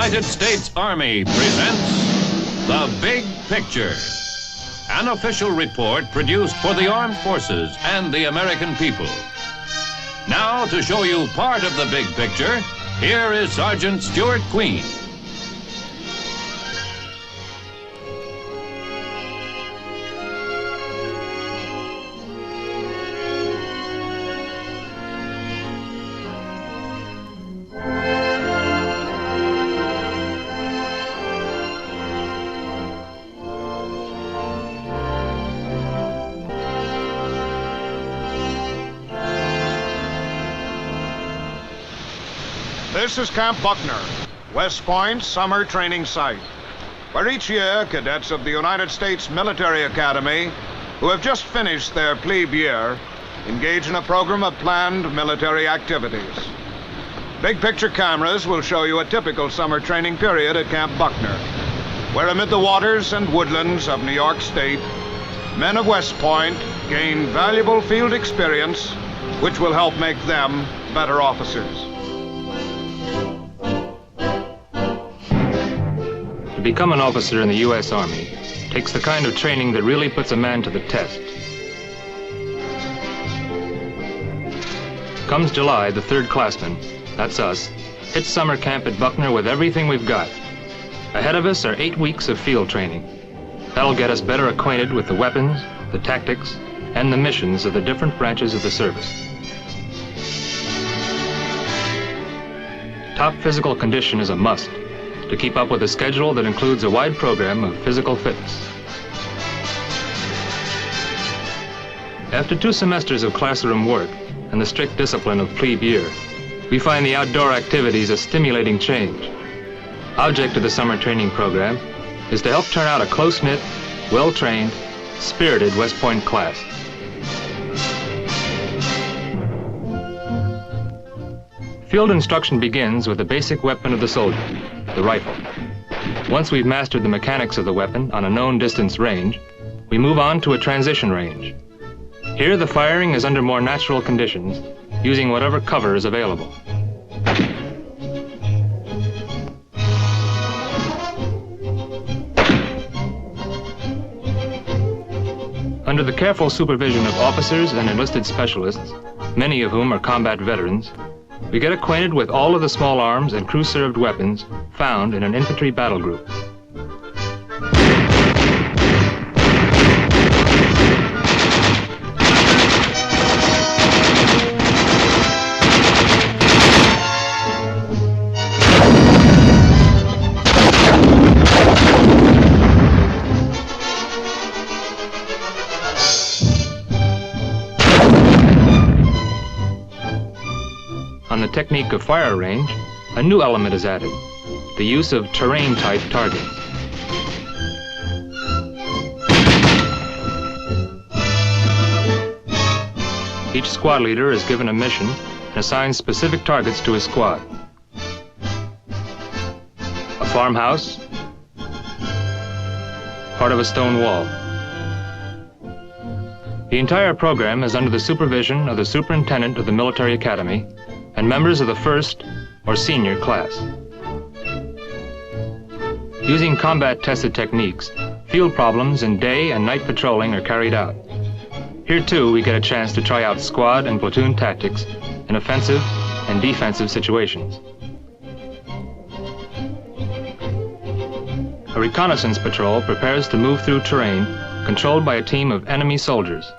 United States Army presents The Big Picture, an official report produced for the armed forces and the American people. Now, to show you part of the big picture, here is Sergeant Stuart Queen. This is Camp Buckner, West Point's summer training site, where each year cadets of the United States Military Academy, who have just finished their plebe year, engage in a program of planned military activities. Big picture cameras will show you a typical summer training period at Camp Buckner, where amid the waters and woodlands of New York State, men of West Point gain valuable field experience, which will help make them better officers. To become an officer in the U.S. Army takes the kind of training that really puts a man to the test. Comes July, the third classman, that's us, hits summer camp at Buckner with everything we've got. Ahead of us are 8 weeks of field training. That'll get us better acquainted with the weapons, the tactics, and the missions of the different branches of the service. Top physical condition is a must to keep up with a schedule that includes a wide program of physical fitness. After 2 semesters of classroom work and the strict discipline of plebe year, we find the outdoor activities a stimulating change. Object of the summer training program is to help turn out a close-knit, well-trained, spirited West Point class. Field instruction begins with the basic weapon of the soldier, the rifle. Once we've mastered the mechanics of the weapon on a known distance range, we move on to a transition range. Here the firing is under more natural conditions, using whatever cover is available. Under the careful supervision of officers and enlisted specialists, many of whom are combat veterans, we get acquainted with all of the small arms and crew-served weapons found in an infantry battle group. On the technique of fire range, a new element is added, the use of terrain-type targets. Each squad leader is given a mission and assigns specific targets to his squad. A farmhouse, part of a stone wall. The entire program is under the supervision of the superintendent of the military academy and members of the first or senior class. Using combat-tested techniques, field problems in day and night patrolling are carried out. Here too we get a chance to try out squad and platoon tactics in offensive and defensive situations. A reconnaissance patrol prepares to move through terrain controlled by a team of enemy soldiers.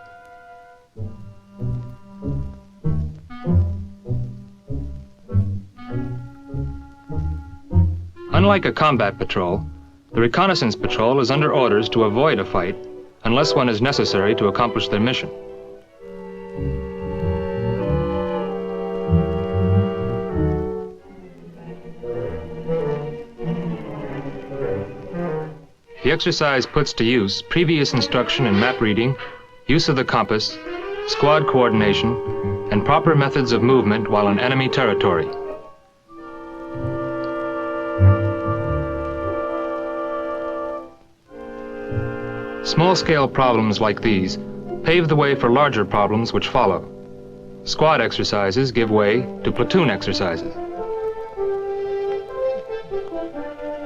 Unlike a combat patrol, the reconnaissance patrol is under orders to avoid a fight unless one is necessary to accomplish their mission. The exercise puts to use previous instruction in map reading, use of the compass, squad coordination, and proper methods of movement while in enemy territory. Small-scale problems like these pave the way for larger problems which follow. Squad exercises give way to platoon exercises.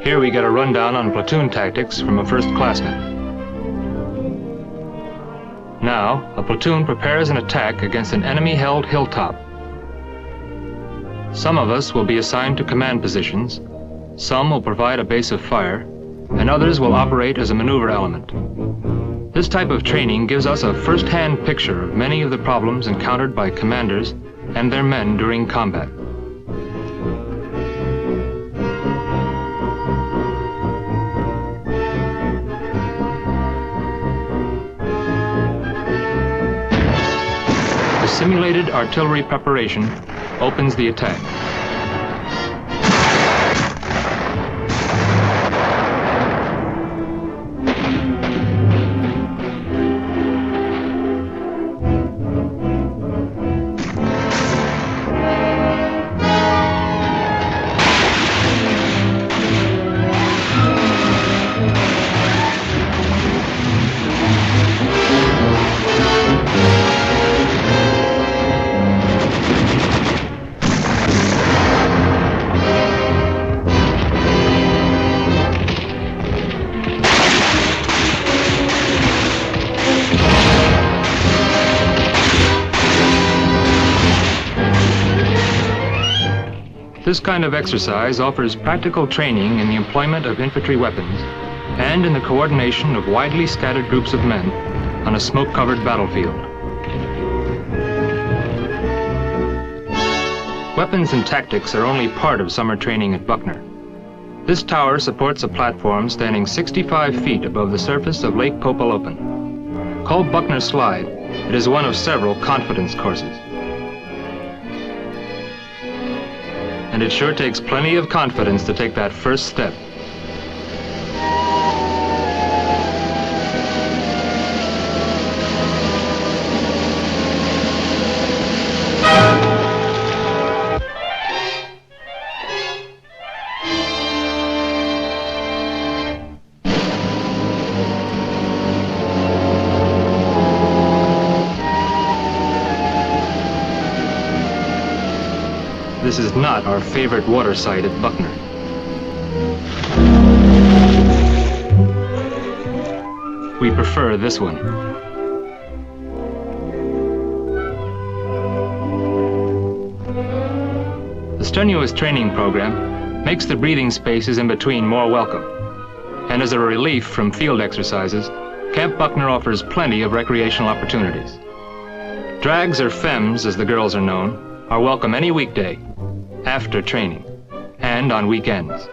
Here we get a rundown on platoon tactics from a first-classman. Now, a platoon prepares an attack against an enemy-held hilltop. Some of us will be assigned to command positions, some will provide a base of fire, and others will operate as a maneuver element. This type of training gives us a first-hand picture of many of the problems encountered by commanders and their men during combat. The simulated artillery preparation opens the attack. This kind of exercise offers practical training in the employment of infantry weapons and in the coordination of widely scattered groups of men on a smoke-covered battlefield. Weapons and tactics are only part of summer training at Buckner. This tower supports a platform standing 65 feet above the surface of Lake Popalopan. Called Buckner Slide, it is one of several confidence courses. And it sure takes plenty of confidence to take that first step. This is not our favorite water site at Buckner. We prefer this one. The strenuous training program makes the breathing spaces in between more welcome. And as a relief from field exercises, Camp Buckner offers plenty of recreational opportunities. Drags, or femmes as the girls are known, are welcome any weekday, after training, and on weekends.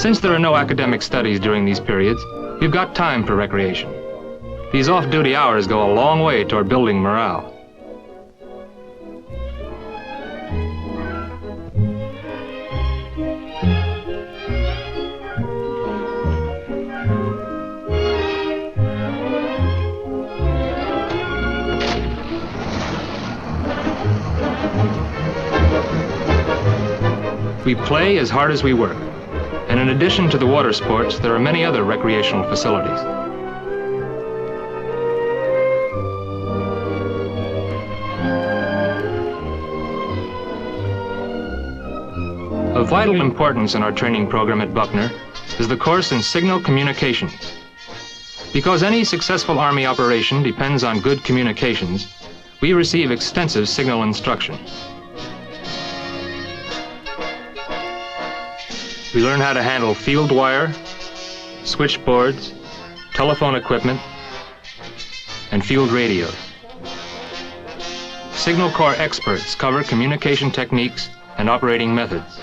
Since there are no academic studies during these periods, you've got time for recreation. These off-duty hours go a long way toward building morale. We play as hard as we work, and in addition to the water sports, there are many other recreational facilities. Of vital importance in our training program at Buckner is the course in signal communications. Because any successful Army operation depends on good communications, we receive extensive signal instruction. We learn how to handle field wire, switchboards, telephone equipment, and field radios. Signal Corps experts cover communication techniques and operating methods.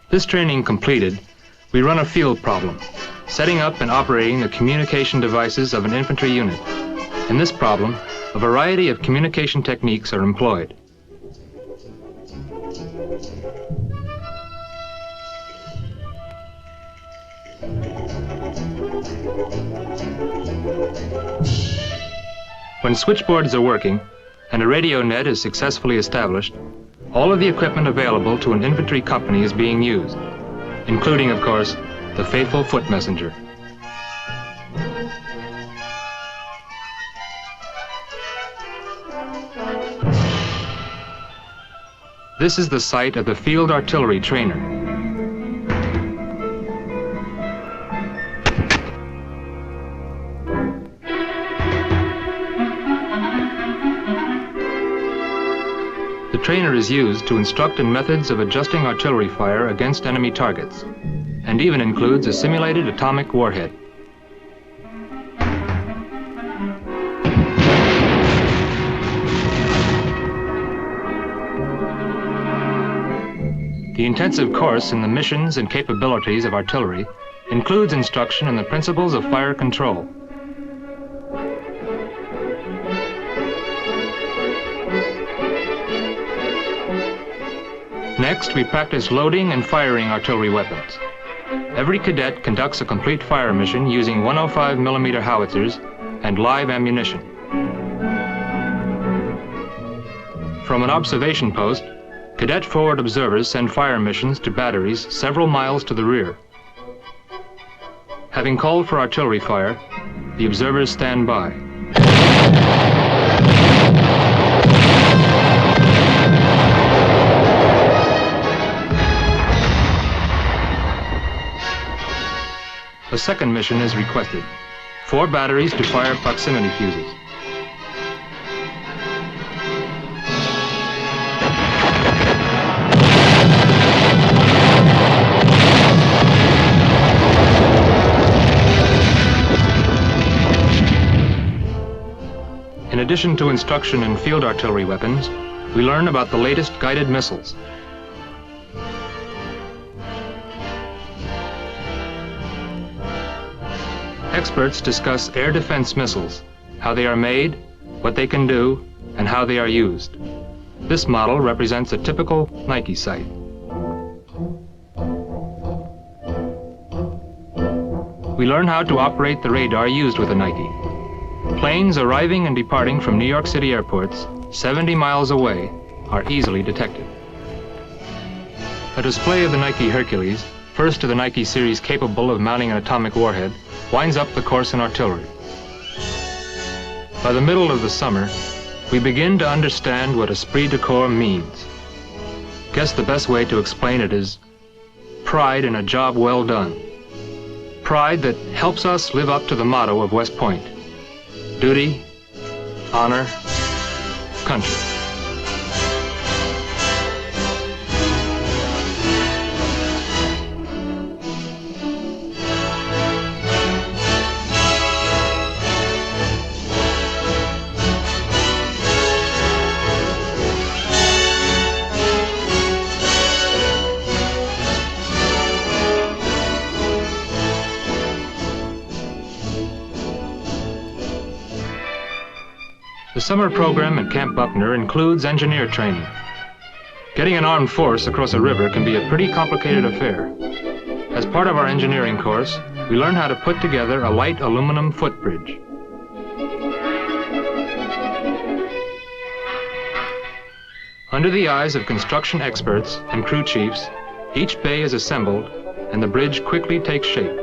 This training completed, we run a field problem, setting up and operating the communication devices of an infantry unit. In this problem, a variety of communication techniques are employed. When switchboards are working and a radio net is successfully established, all of the equipment available to an infantry company is being used, including, of course, the faithful foot messenger. This is the site of the Field Artillery Trainer. The trainer is used to instruct in methods of adjusting artillery fire against enemy targets, and even includes a simulated atomic warhead. The intensive course in the missions and capabilities of artillery includes instruction in the principles of fire control. Next, we practice loading and firing artillery weapons. Every cadet conducts a complete fire mission using 105mm howitzers and live ammunition. From an observation post, cadet forward observers send fire missions to batteries several miles to the rear. Having called for artillery fire, the observers stand by. A second mission is requested. 4 batteries to fire proximity fuses. In addition to instruction in field artillery weapons, we learn about the latest guided missiles. Experts discuss air defense missiles, how they are made, what they can do, and how they are used. This model represents a typical Nike site. We learn how to operate the radar used with a Nike. Planes arriving and departing from New York City airports 70 miles away are easily detected. A display of the Nike Hercules, first of the Nike series capable of mounting an atomic warhead, winds up the course in artillery. By the middle of the summer, we begin to understand what esprit de corps means. Guess the best way to explain it is pride in a job well done. Pride that helps us live up to the motto of West Point: duty, honor, country. The summer program at Camp Buckner includes engineer training. Getting an armed force across a river can be a pretty complicated affair. As part of our engineering course, we learn how to put together a light aluminum footbridge. Under the eyes of construction experts and crew chiefs, each bay is assembled and the bridge quickly takes shape.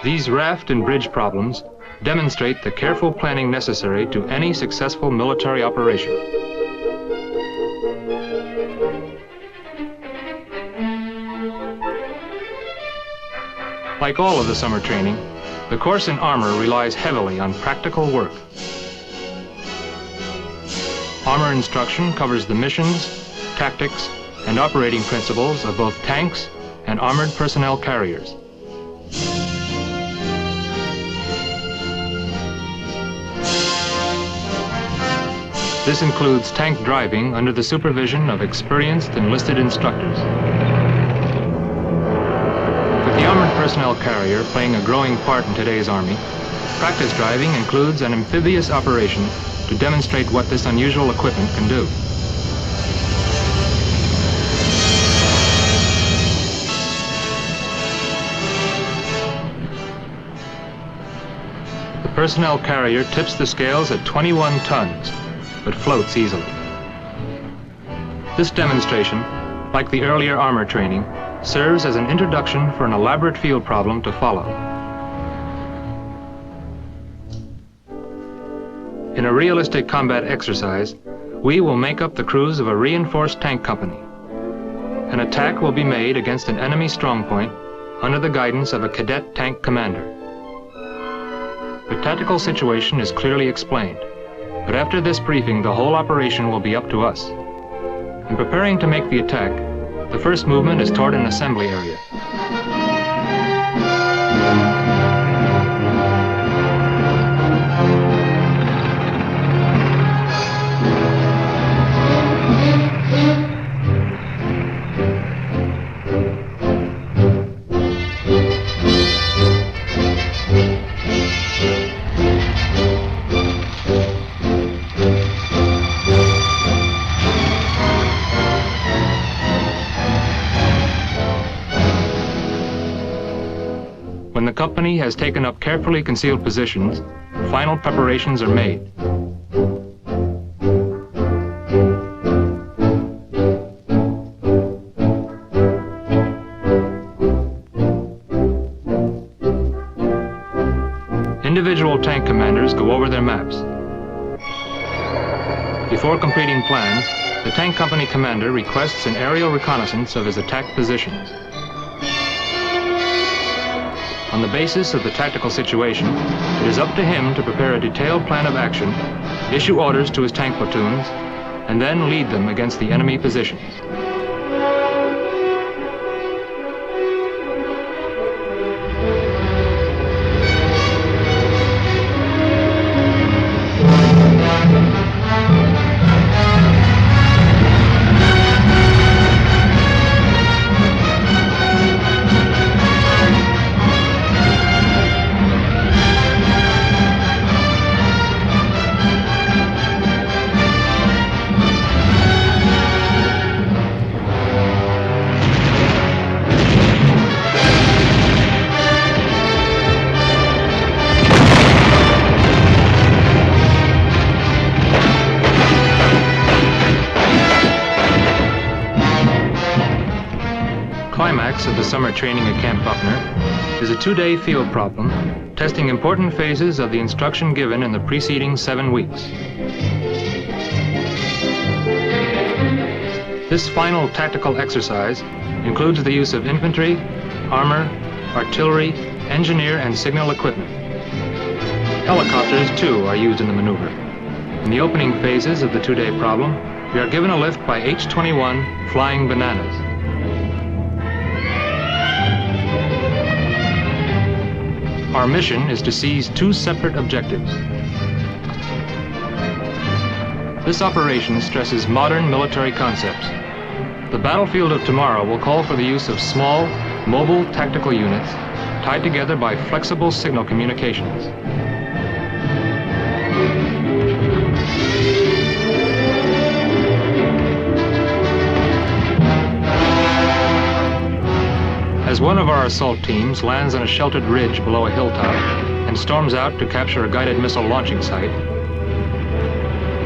These raft and bridge problems demonstrate the careful planning necessary to any successful military operation. Like all of the summer training, the course in armor relies heavily on practical work. Armor instruction covers the missions, tactics, and operating principles of both tanks and armored personnel carriers. This includes tank driving under the supervision of experienced enlisted instructors. With the armored personnel carrier playing a growing part in today's Army, practice driving includes an amphibious operation to demonstrate what this unusual equipment can do. The personnel carrier tips the scales at 21 tons, but floats easily. This demonstration, like the earlier armor training, serves as an introduction for an elaborate field problem to follow. In a realistic combat exercise, we will make up the crews of a reinforced tank company. An attack will be made against an enemy strongpoint under the guidance of a cadet tank commander. The tactical situation is clearly explained, but after this briefing, the whole operation will be up to us. In preparing to make the attack, the first movement is toward an assembly area. When the company has taken up carefully concealed positions, final preparations are made. Individual tank commanders go over their maps. Before completing plans, the tank company commander requests an aerial reconnaissance of his attack positions. On the basis of the tactical situation, it is up to him to prepare a detailed plan of action, issue orders to his tank platoons, and then lead them against the enemy positions. Climax of the summer training at Camp Buckner is a 2-day field problem testing important phases of the instruction given in the preceding 7 weeks. This final tactical exercise includes the use of infantry, armor, artillery, engineer, and signal equipment. Helicopters, too, are used in the maneuver. In the opening phases of the 2-day problem, we are given a lift by H-21 Flying Bananas. Our mission is to seize 2 separate objectives. This operation stresses modern military concepts. The battlefield of tomorrow will call for the use of small, mobile tactical units tied together by flexible signal communications. As one of our assault teams lands on a sheltered ridge below a hilltop and storms out to capture a guided missile launching site,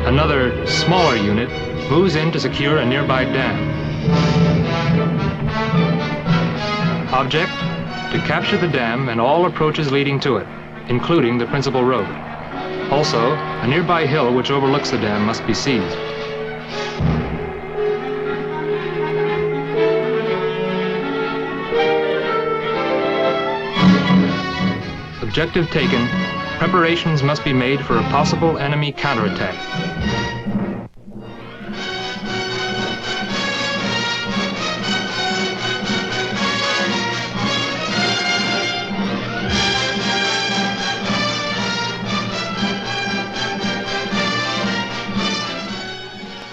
another, smaller unit moves in to secure a nearby dam. Object: to capture the dam and all approaches leading to it, including the principal road. Also, a nearby hill which overlooks the dam must be seized. Objective taken, preparations must be made for a possible enemy counterattack.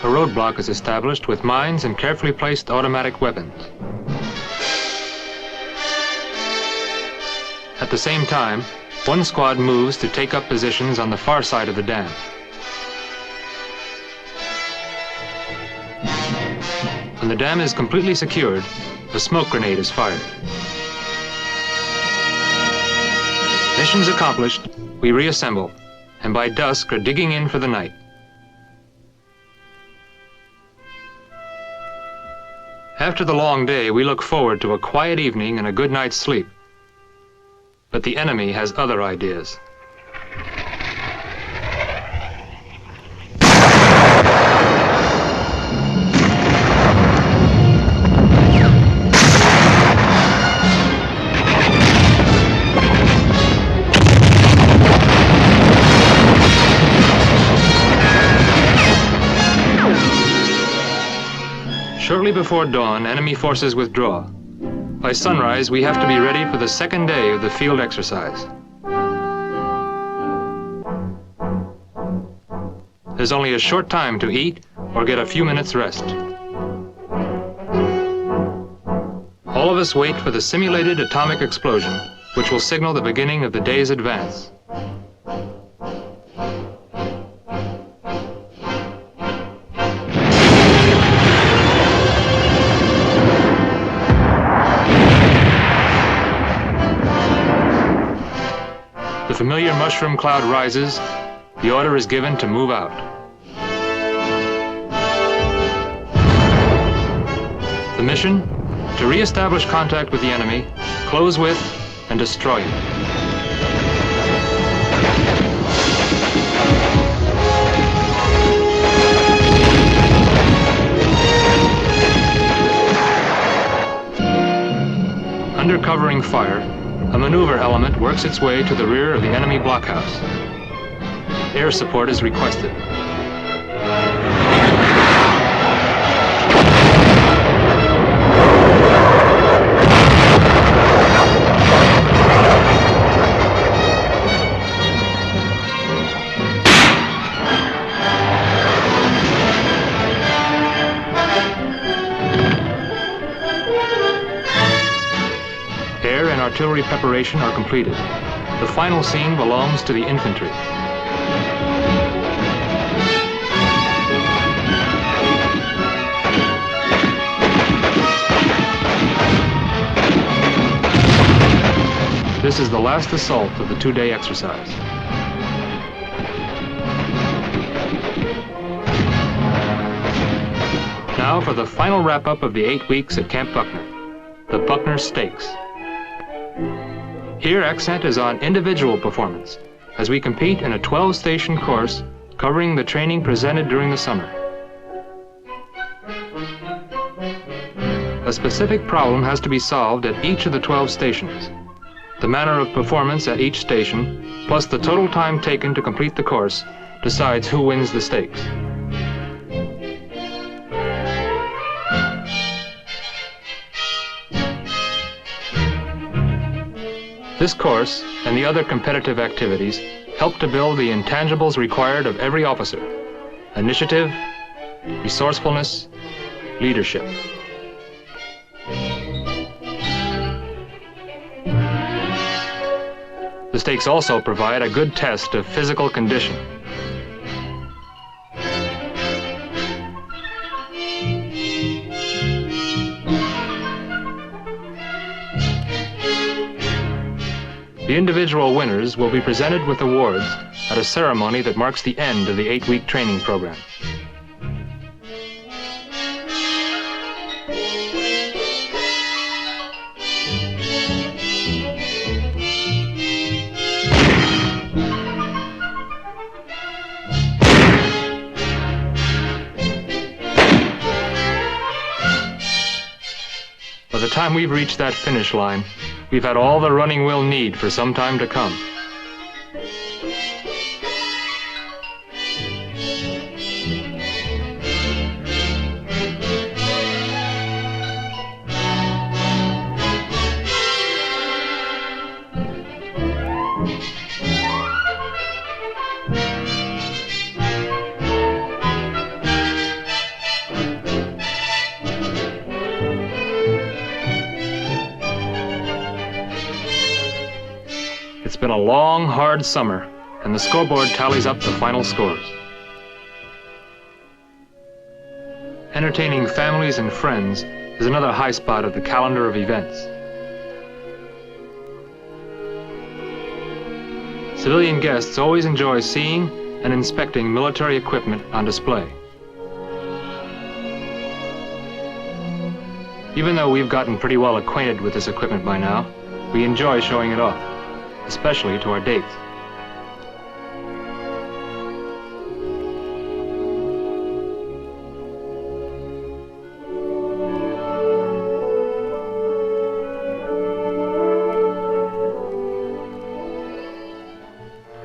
A roadblock is established with mines and carefully placed automatic weapons. At the same time, one squad moves to take up positions on the far side of the dam. When the dam is completely secured, a smoke grenade is fired. Missions accomplished, we reassemble, and by dusk are digging in for the night. After the long day, we look forward to a quiet evening and a good night's sleep. But the enemy has other ideas. Shortly before dawn, enemy forces withdraw. By sunrise, we have to be ready for the second day of the field exercise. There's only a short time to eat or get a few minutes rest. All of us wait for the simulated atomic explosion, which will signal the beginning of the day's advance. The familiar mushroom cloud rises. The order is given to move out. The mission? To re-establish contact with the enemy, close with, and destroy it. Under covering fire, a maneuver element works its way to the rear of the enemy blockhouse. Air support is requested. Air and artillery preparation are completed. The final scene belongs to the infantry. This is the last assault of the two-day exercise. Now for the final wrap-up of the 8 weeks at Camp Buckner, the Buckner Stakes. Here, accent is on individual performance, as we compete in a 12-station course covering the training presented during the summer. A specific problem has to be solved at each of the 12 stations. The manner of performance at each station, plus the total time taken to complete the course, decides who wins the stakes. This course and the other competitive activities help to build the intangibles required of every officer: initiative, resourcefulness, leadership. The stakes also provide a good test of physical condition. The individual winners will be presented with awards at a ceremony that marks the end of the 8-week training program. By the time we've reached that finish line, we've had all the running we'll need for some time to come. It's been a long, hard summer, and the scoreboard tallies up the final scores. Entertaining families and friends is another high spot of the calendar of events. Civilian guests always enjoy seeing and inspecting military equipment on display. Even though we've gotten pretty well acquainted with this equipment by now, we enjoy showing it off, especially to our dates.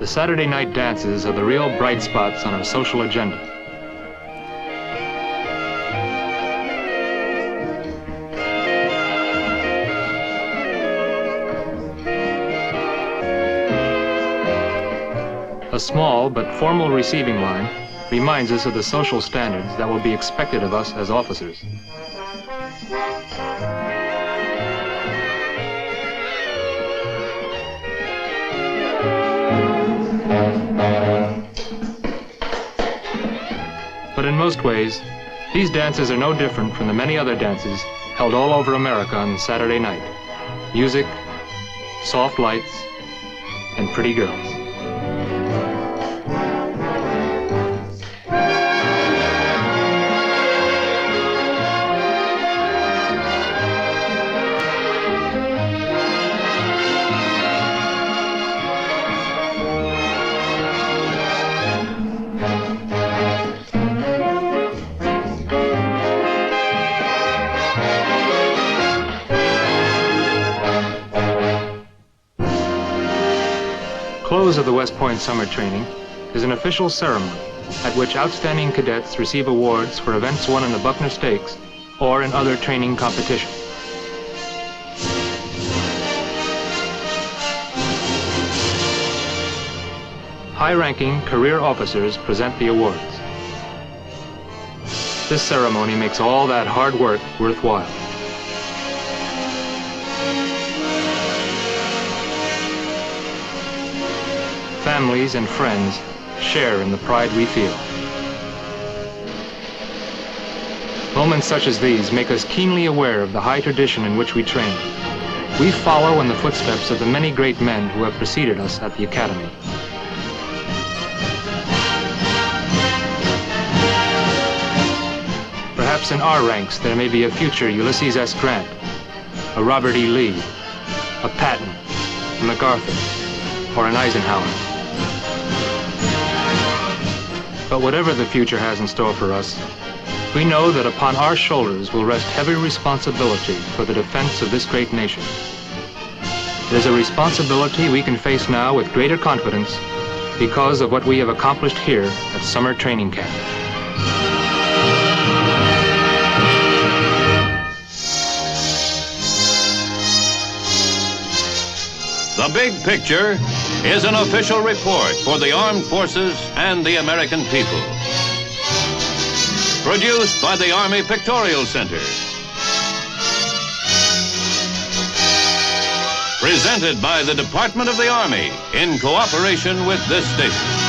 The Saturday night dances are the real bright spots on our social agenda. A small but formal receiving line reminds us of the social standards that will be expected of us as officers. But in most ways, these dances are no different from the many other dances held all over America on Saturday night. Music, soft lights, and pretty girls. Close of the West Point summer training is an official ceremony at which outstanding cadets receive awards for events won in the Buckner Stakes or in other training competitions. High-ranking career officers present the awards. This ceremony makes all that hard work worthwhile. Families and friends share in the pride we feel. Moments such as these make us keenly aware of the high tradition in which we train. We follow in the footsteps of the many great men who have preceded us at the Academy. Perhaps in our ranks there may be a future Ulysses S. Grant, a Robert E. Lee, a Patton, a MacArthur, or an Eisenhower. But whatever the future has in store for us, we know that upon our shoulders will rest heavy responsibility for the defense of this great nation. It is a responsibility we can face now with greater confidence because of what we have accomplished here at summer training camp. The Big Picture is an official report for the armed forces and the American people. Produced by the Army Pictorial Center. Presented by the Department of the Army in cooperation with this station.